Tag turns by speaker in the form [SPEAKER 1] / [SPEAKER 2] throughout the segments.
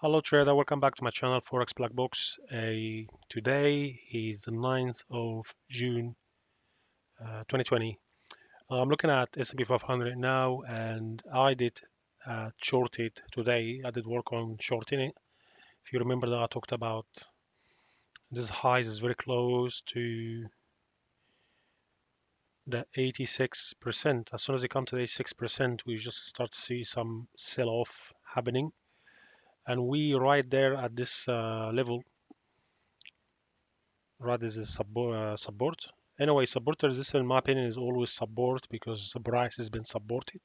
[SPEAKER 1] Hello trader, welcome back to my channel Forex Black Box. Today is the 9th of June 2020. I'm looking at S&P 500 now, and I did short it today. I did work on shorting it. If you remember that I talked about this high is very close to the 86%. As soon as they come to the 86%, we just start to see some sell-off happening. And we right there at this level, right, this is support. Anyway, support resistance, in my opinion, is always support because the price has been supported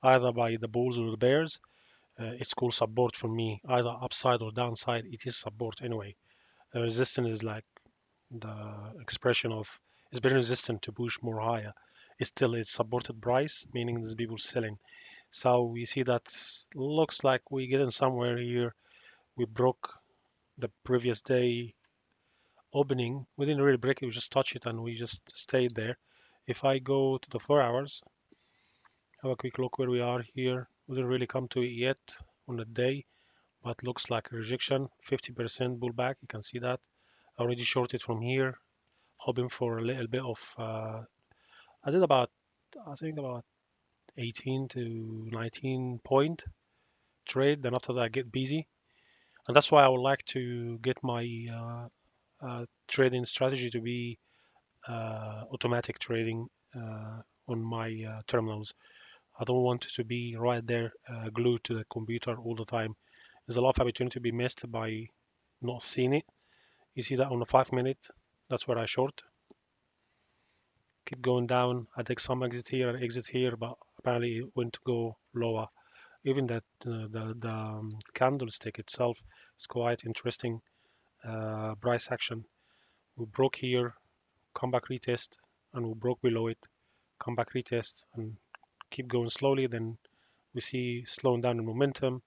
[SPEAKER 1] either by the bulls or the bears. It's called support for me, either upside or downside. It is support anyway. Resistance is like the expression of it's been resistant to push more higher. It still is supported price, meaning there's people selling. So we see that looks like we getting somewhere here. We broke the previous day opening. We didn't really break it, we just touched it and we just stayed there. If I go to the 4 hours, have a quick look where we are here. We didn't really come to it yet on the day, but looks like a rejection, 50% pullback. You can see that. I already shorted from here, hoping for a little bit of, I did about, I think about 18 to 19 point trade. Then after that, I get busy. And that's why I would like to get my trading strategy to be automatic trading on my terminals. I don't want it to be right there glued to the computer all the time. There's a lot of opportunity to be missed by not seeing it. You see that on the 5 minute, that's where I short. Keep going down. I take some exit here and exit here, but apparently it went to go lower. Even that the candlestick itself is quite interesting. Price action. We broke here, come back retest, and we broke below it, come back retest, and keep going slowly. Then we see slowing down in momentum.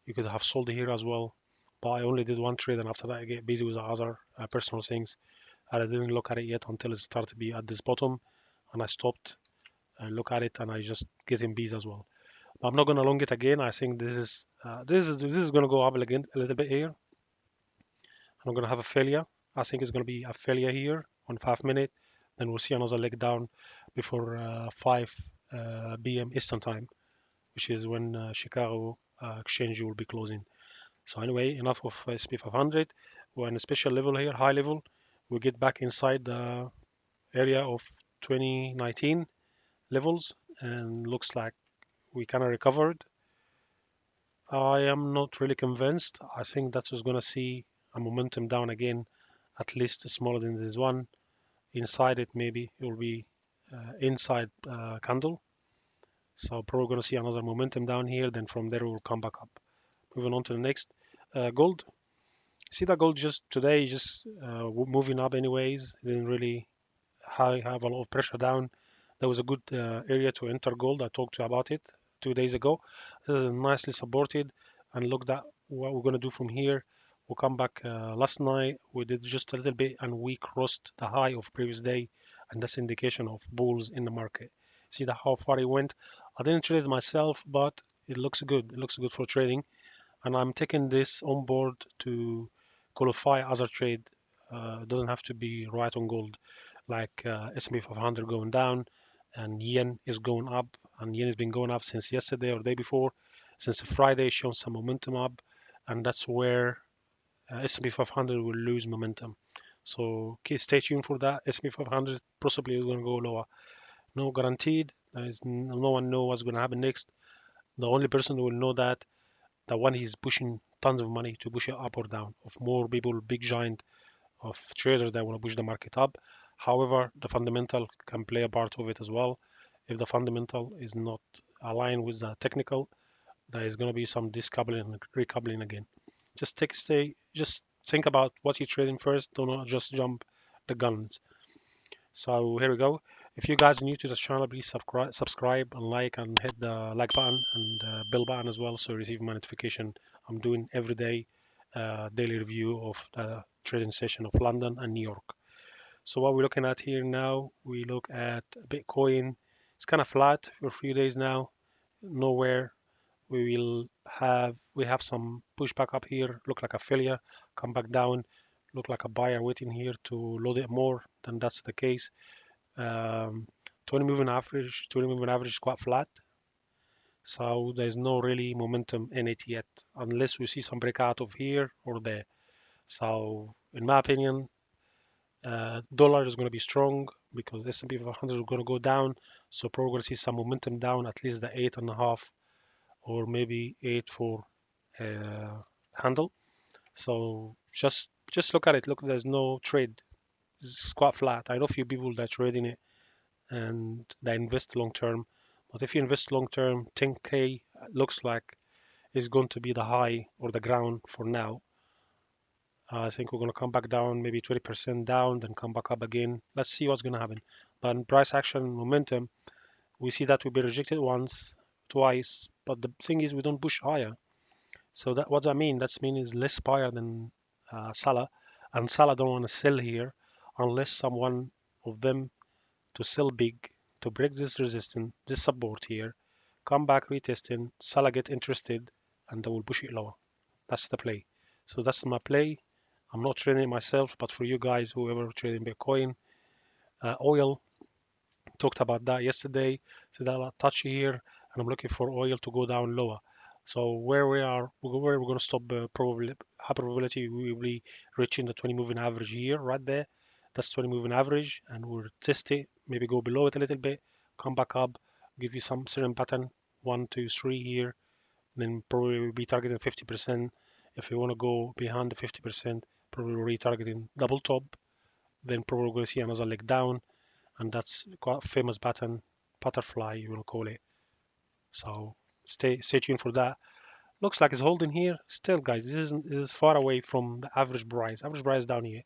[SPEAKER 1] You could have sold here as well, but I only did one trade, and after that I get busy with other personal things, and I didn't look at it yet until it started to be at this bottom, and I stopped and look at it, and I just get in busy as well. But I'm not gonna long it again. I think this is gonna go up again a little bit here. I'm gonna have a failure. I think it's gonna be a failure here on 5 minute. Then we'll see another leg down before 5 p.m. Eastern time, which is when Chicago exchange will be closing. So anyway, enough of SP 500. We're in a special level here, high level. We get back inside the area of 2019 levels, and looks like we kind of recovered. I am not really convinced. I think that was going to see a momentum down again, at least smaller than this one. Inside it, maybe it will be inside candle. So probably going to see another momentum down here. Then from there we'll come back up. Moving on to the next, gold. See that gold just today just moving up anyways. It didn't really have a lot of pressure down. There was a good area to enter gold. I talked to you about it 2 days ago. This is nicely supported, and look at what we're going to do from here. We'll come back last night. We did just a little bit and we crossed the high of previous day, and that's indication of bulls in the market. See that how far it went. I didn't trade it myself, but it looks good. It looks good for trading, and I'm taking this on board to qualify other trade. It doesn't have to be right on gold, like S&P 500 going down and yen is going up, and yen has been going up since yesterday or the day before, since Friday, showing some momentum up, and that's where S&P 500 will lose momentum. So stay tuned for that. S&P 500 possibly is going to go lower. No guaranteed. No one know what's going to happen next. The only person who will know that one is pushing tons of money to push it up or down. Of more people, big giant of traders that want to push the market up. However, the fundamental can play a part of it as well. If the fundamental is not aligned with the technical, there is going to be some discoupling and recoupling again. Just think about what you're trading first. Do not just jump the guns. So here we go. If you guys are new to the channel, please subscribe and like, and hit the like button and bell button as well, so you receive my notification. I'm doing every day daily review of the trading session of London and New York. So what we're looking at here now, we look at Bitcoin. It's kind of flat for a few days now, nowhere. we have some pushback up here, look like a failure, come back down, look like a buyer waiting here to load it more. Then that's the case. um, 20 moving average is quite flat, so there's no really momentum in it yet unless we see some breakout of here or there. So in my opinion, dollar is going to be strong because S&P 500 is going to go down, so probably going to see some momentum down, at least the 8.5 or maybe 8 for handle. So just look at it. Look, there's no trade. It's quite flat. I know a few people that are trading it and they invest long term. But if you invest long term, 10K looks like is going to be the high or the ground for now. I think we're going to come back down, maybe 20% down, then come back up again. Let's see what's going to happen. But in price action momentum, we see that we've been rejected once, twice. But the thing is, we don't push higher. So that what I mean, that means is less buyer than seller, and seller don't want to sell here unless someone of them to sell big to break this resistance, this support here, come back retesting, seller get interested, and they will push it lower. That's the play. So that's my play. I'm not trading it myself, but for you guys, whoever trading Bitcoin, oil, talked about that yesterday. So that I'll touch here, and I'm looking for oil to go down lower. So where we are, where we're going to stop, probably high probability we will be reaching the 20 moving average here, right there. That's 20 moving average, and we'll test it, maybe go below it a little bit, come back up, give you some certain pattern, 1, 2, 3 here, then probably we'll be targeting 50%. If you want to go behind the 50%, probably retargeting double top, then probably going to see another leg down, and that's quite a famous pattern, butterfly you will call it. So stay tuned for that. Looks like it's holding here still, guys. This is far away from the average price. Average price down here,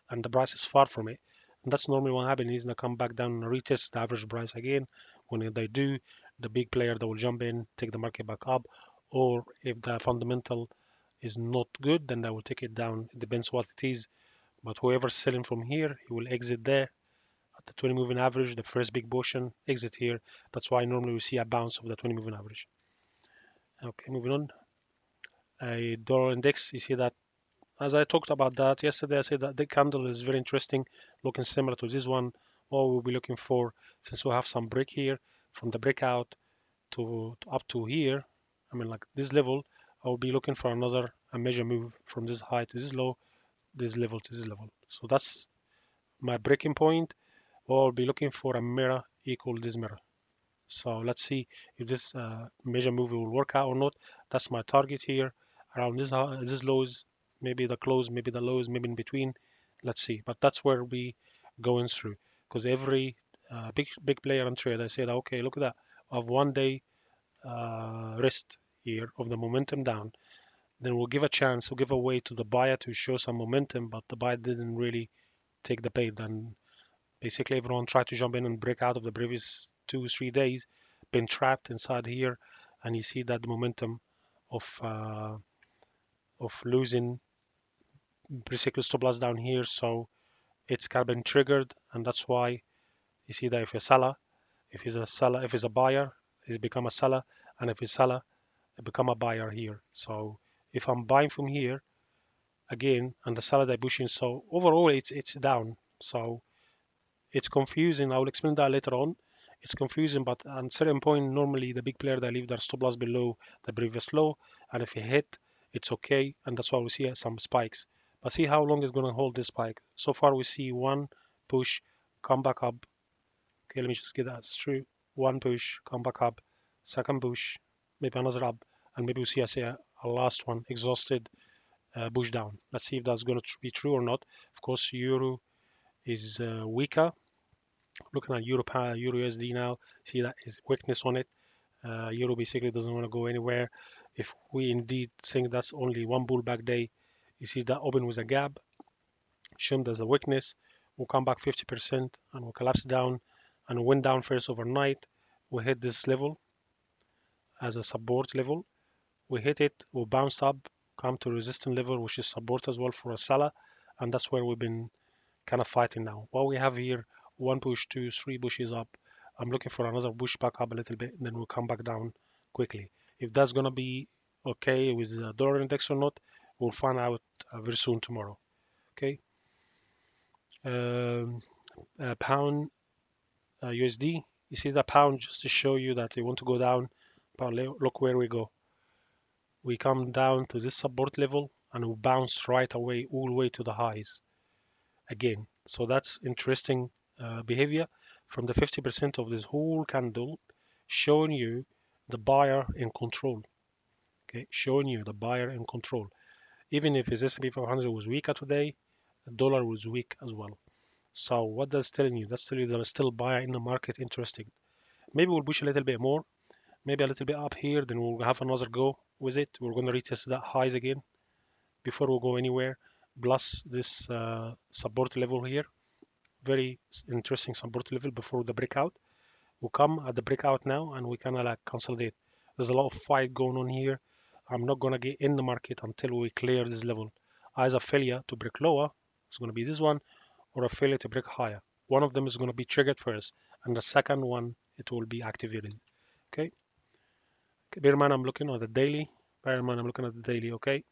[SPEAKER 1] and the price is far from it. And that's normally what happens. Is they come back down and retest the average price again. When they do, the big player that will jump in, take the market back up, or if the fundamental is not good, then they will take it down. It depends what it is. But whoever's selling from here, he will exit there at the 20 moving average, the first big portion, exit here. That's why normally we see a bounce of the 20 moving average. Okay, moving on. A dollar index, you see that as I talked about that yesterday, I said that the candle is very interesting, looking similar to this one. What we'll be looking for, since we have some break here, from the breakout to up to here, I mean like this level, I will be looking for another a major move from this high to this low, this level to this level. So that's my breaking point. Or I'll be looking for a mirror equal this mirror. So let's see if this major move will work out or not. That's my target here around this lows, maybe the close, maybe the lows, maybe in between. Let's see. But that's where we going through, because every big player and trader said, okay, look at that. I have 1 day rest here of the momentum down. Then we'll give a chance, we'll give a way to the buyer to show some momentum, but the buyer didn't really take the bait. And basically, everyone tried to jump in and break out of the previous 2 3 days, been trapped inside here, and you see that the momentum of uh, of losing basically stop loss down here. So it's kind of been triggered, and that's why you see that if a seller, if he's a buyer, he's become a seller, and if he's a seller, it become a buyer here. So if I'm buying from here again, and the seller they're pushing, so overall it's down. So it's confusing. I will explain that later on. It's confusing, but at a certain point, normally the big player they leave their stop loss below the previous low, and if it hit, it's okay, and that's why we see some spikes. But see how long it's going to hold this spike. So far, we see one push, come back up. Okay, let me just get that straight. One push, come back up. Second push, maybe another up, and maybe we see a last one, exhausted, push down. Let's see if that's going to be true or not. Of course, euro is weaker. Looking at Euro USD now, see that is weakness on it. Euro basically doesn't want to go anywhere. If we indeed think that's only one bullback day, you see that open with a gap, shown as a weakness, will come back 50% and will collapse down and went down first overnight. We hit this level as a support level. We hit it, we bounced up, come to resistance level, which is support as well for a seller, and that's where we've been kind of fighting now. What we have here, one push, 2 3 pushes up. I'm looking for another push back up a little bit, then we'll come back down quickly. If that's gonna be okay with the dollar index or not, we'll find out very soon tomorrow. Okay. Um, Pound USD. You see the pound, just to show you that they want to go down. But look where we go. We come down to this support level and we bounce right away all the way to the highs again. So that's interesting behavior from the 50% of this whole candle, showing you the buyer in control. Okay, showing you the buyer in control. Even if his S&P 500 was weaker today, the dollar was weak as well. So what that's telling you? That's telling you there's still buyer in the market interested. Maybe we'll push a little bit more, maybe a little bit up here, then we'll have another go with it. We're going to retest that highs again before we go anywhere. Plus this support level here, very interesting support level before the breakout. We'll come at the breakout now and we kind of like consolidate. There's a lot of fight going on here. I'm not going to get in the market until we clear this level. As a failure to break lower, it's going to be this one, or a failure to break higher. One of them is going to be triggered first, and the second one, it will be activated. Okay. Bear in mind, I'm looking at the daily. Bear in mind, I'm looking at the daily. Okay.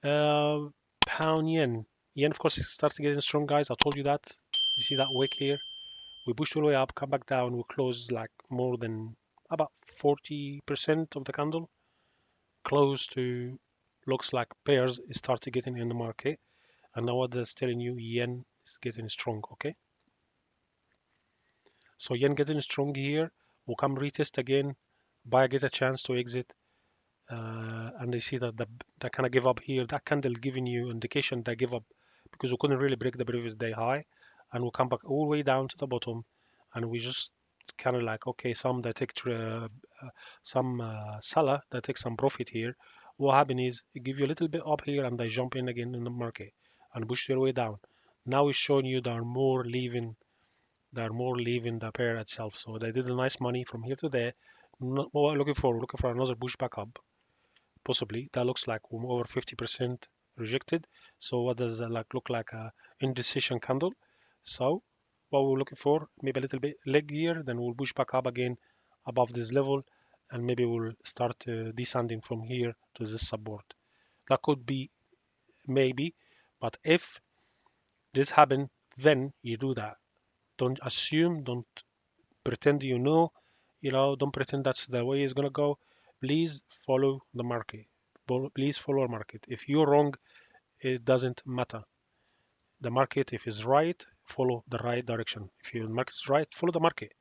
[SPEAKER 1] Uh, Pound yen. Yen, of course, it starts getting strong, guys. I told you that. You see that wick here? We pushed all the way up, come back down. We closed like more than about 40% of the candle. Close to, looks like pairs started getting in the market. And now what that's telling you, yen is getting strong. Okay. So yen getting strong here. We'll come retest again. Buyer gets a chance to exit. And they see that that kind of give up here. That candle giving you indication they give up because we couldn't really break the previous day high, and we'll come back all the way down to the bottom, and we just kind of like, okay, some that take some seller that take some profit here. What happen is it give you a little bit up here, and they jump in again in the market and push their way down. Now it's showing you they're more leaving the pair itself. So they did a nice money from here to there. What we're looking for, another push back up possibly. That looks like over 50% rejected. So what does that like look like? A indecision candle. So what we're looking for, maybe a little bit leg here, then we'll push back up again above this level, and maybe we'll start descending from here to this support. That could be maybe, but if this happen, then you do that. Don't assume, don't pretend don't pretend that's the way it's gonna go. Please follow the market. Please follow the market. If you're wrong, it doesn't matter. The market, if it's right, follow the right direction. If your market's right, follow the market.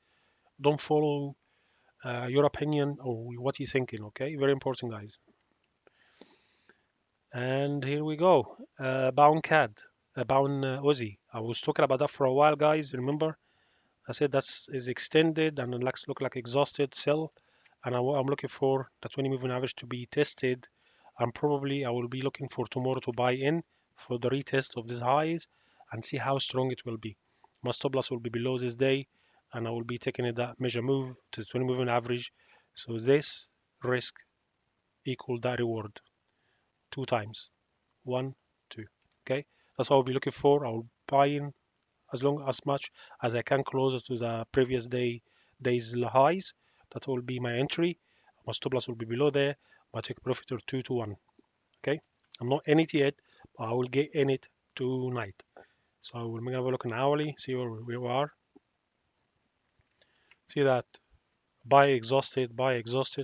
[SPEAKER 1] Don't follow your opinion or what you're thinking. Okay, very important, guys. And here we go. Bound CAD, bound Aussie. I was talking about that for a while, guys. Remember, I said that's is extended and it looks look like exhausted sell, and I'm looking for the 20 moving average to be tested, and probably I will be looking for tomorrow to buy in for the retest of these highs and see how strong it will be. My stop loss will be below this day, and I will be taking that measure move to the 20 moving average. So this risk equal that reward two times, one, two. Okay, that's what I'll be looking for. I'll buy in as much as I can closer to the previous day's highs. That will be my entry. My stop loss will be below there. My take profit are 2 to 1. Okay, I'm not in it yet, but I will get in it tonight. So I will have a look on hourly, see where we are. See that buy exhausted.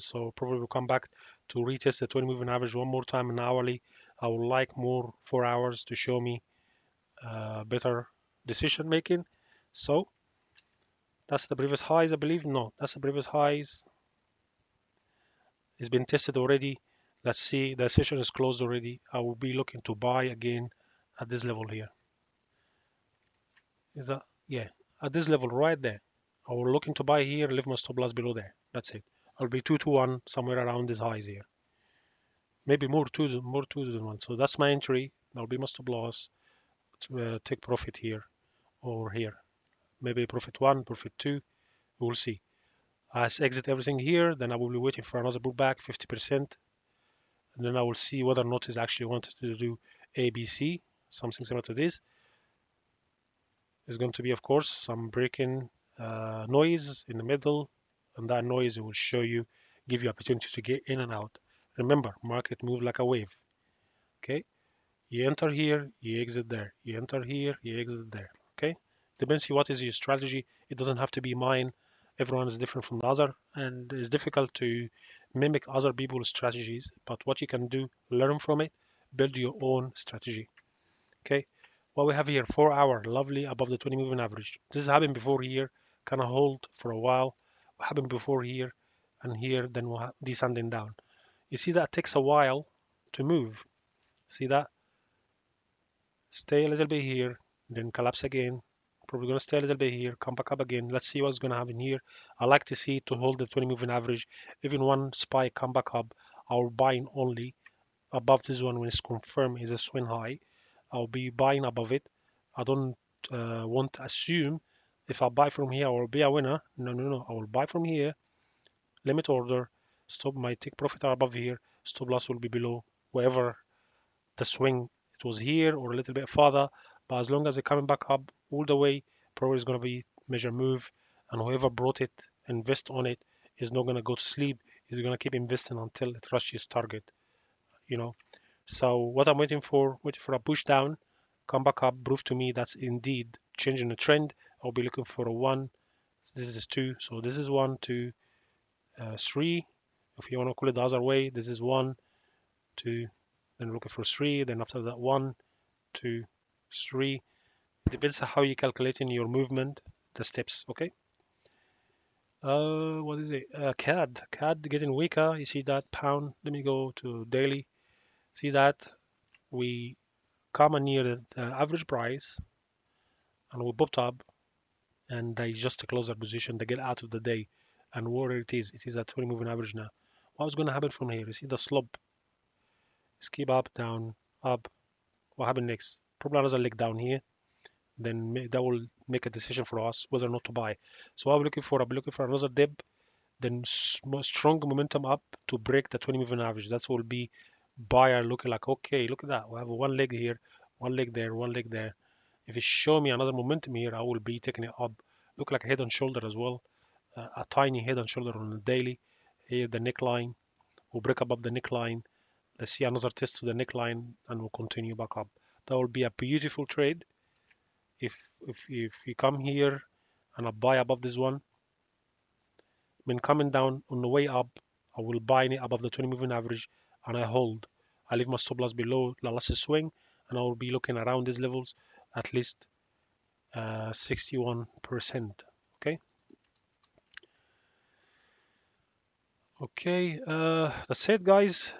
[SPEAKER 1] So probably will come back to retest the 20 moving average one more time in hourly. I would like more 4 hours to show me better decision making. So that's the previous highs, I believe. No, that's the previous highs. It's been tested already. Let's see. The session is closed already. I will be looking to buy again at this level here. Is that, yeah, at this level right there. I will looking to buy here, leave my stop loss below there. That's it. I'll be 2 to 1 somewhere around these highs here. Maybe more two than one. So that's my entry. That'll be my stop loss to take profit here or here. Maybe profit one, profit two. We'll see. As exit everything here, then I will be waiting for another pullback, 50%, and then I will see whether or not is actually wanted to do ABC, something similar to this. There's going to be, of course, some breaking noise in the middle, and that noise will show you give you opportunity to get in and out. Remember, market move like a wave. Okay, you enter here, you exit there. You enter here, you exit there. Okay, depends on what is your strategy. It doesn't have to be mine. Everyone is different from the other, and it's difficult to mimic other people's strategies. But what you can do, learn from it, build your own strategy. Okay, what we have here, 4 hour, lovely above the 20 moving average. This has happened before here, kind of hold for a while. What happened before here and here, then we'll descending down. You see that takes a while to move. See that? Stay a little bit here, then collapse again. Probably gonna stay a little bit here, come back up again. Let's see what's gonna happen here. I like to see to hold the 20 moving average. Even one spike come back up, I'll buying only above this one when it's confirmed is a swing high. I'll be buying above it. I don't want to assume if I buy from here I will be a winner. No, no, no. I will buy from here, limit order, stop my take profit are above here, stop loss will be below wherever the swing it was here or a little bit farther. But as long as it's coming back up all the way, probably is going to be measure move, and whoever brought it, invest on it, is not going to go to sleep. Is going to keep investing until it rushes target. You know. So what I'm waiting for a push down, come back up, prove to me that's indeed changing the trend. I'll be looking for a one. This is two. So this is one, two, three. If you want to call it the other way, this is one, two, then looking for three. Then after that, one, two, three. Depends on how you calculating your movement, the steps. Okay. What is it? CAD getting weaker. You see that pound? Let me go to daily. See that we come near the average price and we popped up and they just close their position. They get out of the day, and where it is at 20 moving average now. What's going to happen from here? You see the slope. Skip up, down, up. What happened next? Probably another leg down here. Then that will make a decision for us whether or not to buy. So I'm looking for another dip, then strong momentum up to break the 20 moving average. That will be buyer looking like, okay, look at that. We have one leg here, one leg there, one leg there. If it show me another momentum here, I will be taking it up. Look like a head and shoulder as well. A tiny head and shoulder on the daily. Here the neckline. We'll break above the neckline. Let's see another test to the neckline and we'll continue back up. That will be a beautiful trade. If you come here and I buy above this one, when coming down on the way up, I will buy it above the 20 moving average and I hold. I leave my stop loss below the last swing and I will be looking around these levels at least 61%. Okay. Okay. That's it, guys.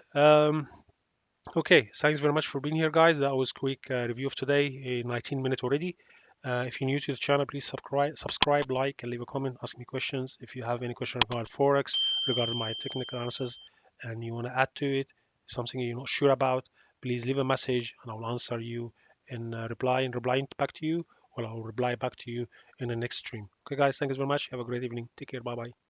[SPEAKER 1] Okay, thanks very much for being here, guys. That was quick review of today, 19 minutes already. If you're new to the channel, please subscribe, like, and leave a comment. Ask me questions. If you have any question regarding Forex, regarding my technical analysis, and you want to add to it, something you're not sure about, please leave a message, and I'll answer you in replying back to you, or I'll reply back to you in the next stream. Okay, guys, thanks very much. Have a great evening. Take care. Bye bye.